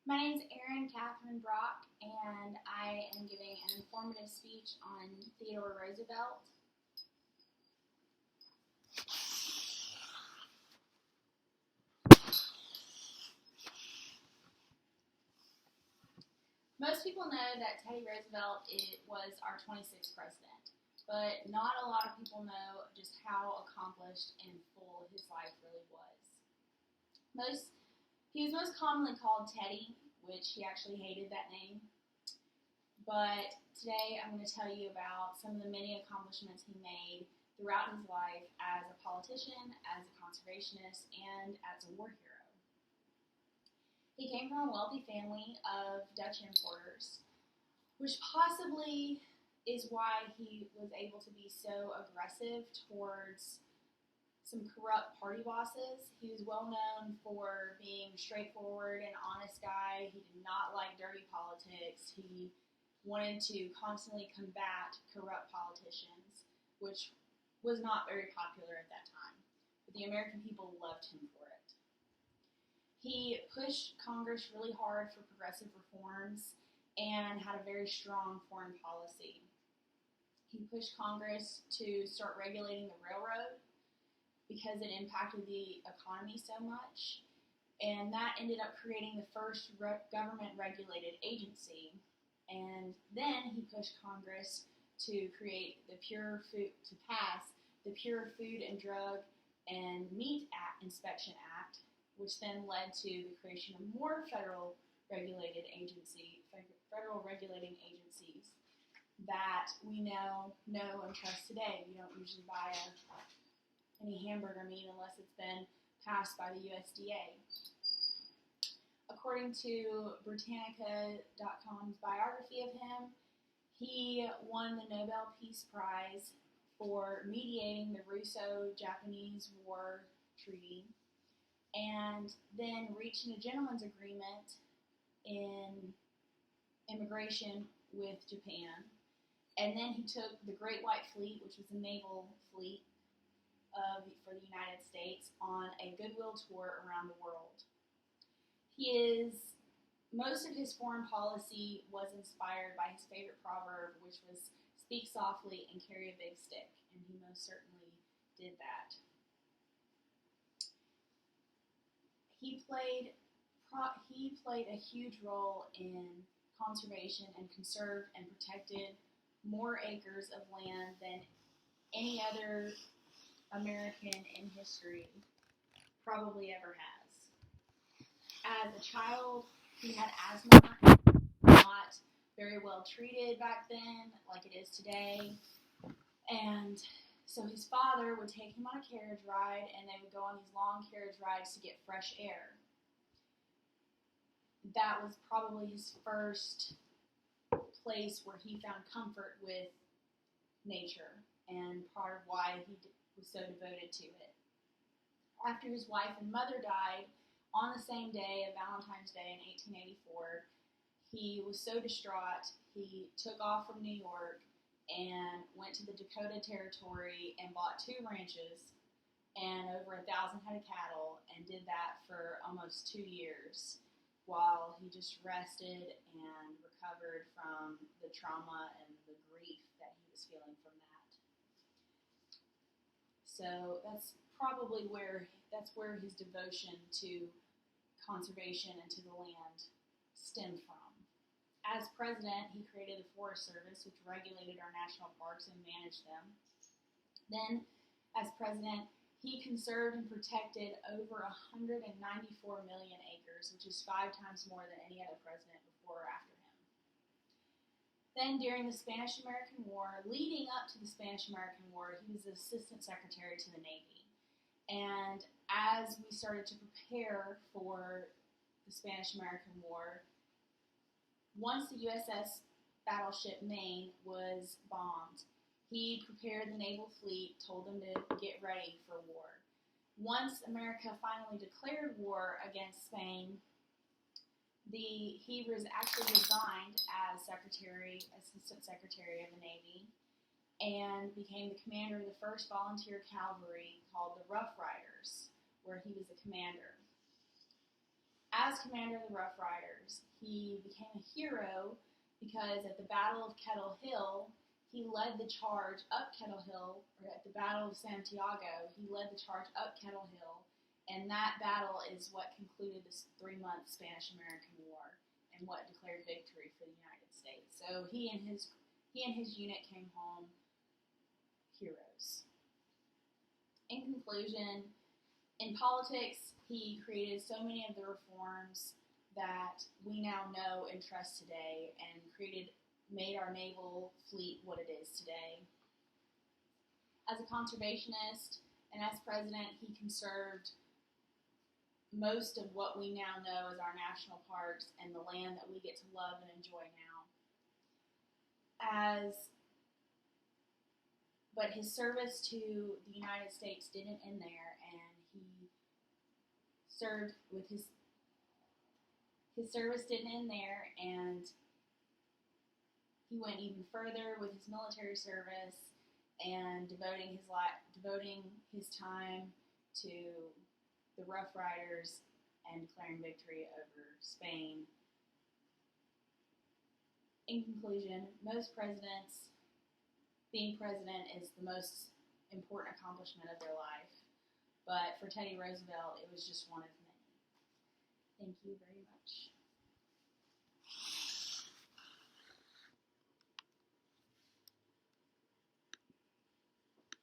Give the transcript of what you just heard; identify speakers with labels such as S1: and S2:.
S1: My name is Erin Catherine Brock, and I am giving an informative speech on Theodore Roosevelt. Most people know that Teddy Roosevelt was our 26th president, but not a lot of people know just how accomplished and full his life really was. He was most commonly called Teddy, which he actually hated that name. But today I'm going to tell you about some of the many accomplishments he made throughout his life as a politician, as a conservationist, and as a war hero. He came from a wealthy family of Dutch importers, which possibly is why he was able to be so aggressive towards some corrupt party bosses. He was well known for being a straightforward and honest guy. He did not like dirty politics. He wanted to constantly combat corrupt politicians, which was not very popular at that time. But the American people loved him for it. He pushed Congress really hard for progressive reforms and had a very strong foreign policy. He pushed Congress to start regulating the railroad because it impacted the economy so much, and that ended up creating the first government-regulated agency. And then he pushed Congress to pass the Pure Food and Drug and Meat Inspection Act, which then led to the creation of more federal regulating agencies that we now know and trust today. We don't usually buy any hamburger meat unless it's been passed by the USDA. According to Britannica.com's biography of him, he won the Nobel Peace Prize for mediating the Russo-Japanese War Treaty, and then reaching a gentleman's agreement in immigration with Japan. And then he took the Great White Fleet, which was the naval fleet for the United States, on a goodwill tour around the world. Most of his foreign policy was inspired by his favorite proverb, which was "Speak softly and carry a big stick," and he most certainly did that. He played a huge role in conservation and conserved and protected more acres of land than any other American in history probably ever has. As a child, he had asthma, not very well treated back then like it is today, and so his father would take him on a carriage ride, and they would go on these long carriage rides to get fresh air. That was probably his first place where he found comfort with nature, and part of why he was so devoted to it. After his wife and mother died on the same day of Valentine's Day in 1884, he was so distraught, he took off from New York and went to the Dakota Territory and bought 2 ranches and over 1,000 head of cattle, and did that for almost 2 years while he just rested and recovered from the trauma and the grief that he was feeling from that. So that's probably where his devotion to conservation and to the land stemmed from. As president, he created the Forest Service, which regulated our national parks and managed them. Then, as president, he conserved and protected over 194 million acres, which is 5 times more than any other president before or after him. Then, during the Spanish-American War, leading up to the Spanish-American War, he was the Assistant Secretary to the Navy. And as we started to prepare for the Spanish-American War, once the USS Battleship Maine was bombed, he prepared the naval fleet, told them to get ready for war. Once America finally declared war against Spain, he was actually resigned as Assistant Secretary of the Navy, and became the commander of the 1st Volunteer Cavalry, called the Rough Riders, where he was the commander. As commander of the Rough Riders, he became a hero because at the Battle of Kettle Hill, he led the charge up Kettle Hill, or at the Battle of Santiago, he led the charge up Kettle Hill, and that battle is what concluded this 3-month Spanish-American War and what declared victory for the United States. So he and his unit came home heroes. In conclusion, in politics, he created so many of the reforms that we now know and trust today, and made our naval fleet what it is today. As a conservationist and as president, he conserved most of what we now know as our national parks and the land that we get to love and enjoy now. But his service to the United States didn't end there, and he served with his service didn't end there, and he went even further with his military service and devoting his time to the Rough Riders and declaring victory over Spain. In conclusion, most presidents, being president is the most important accomplishment of their life, but for Teddy Roosevelt, it was just one of many. Thank you very much.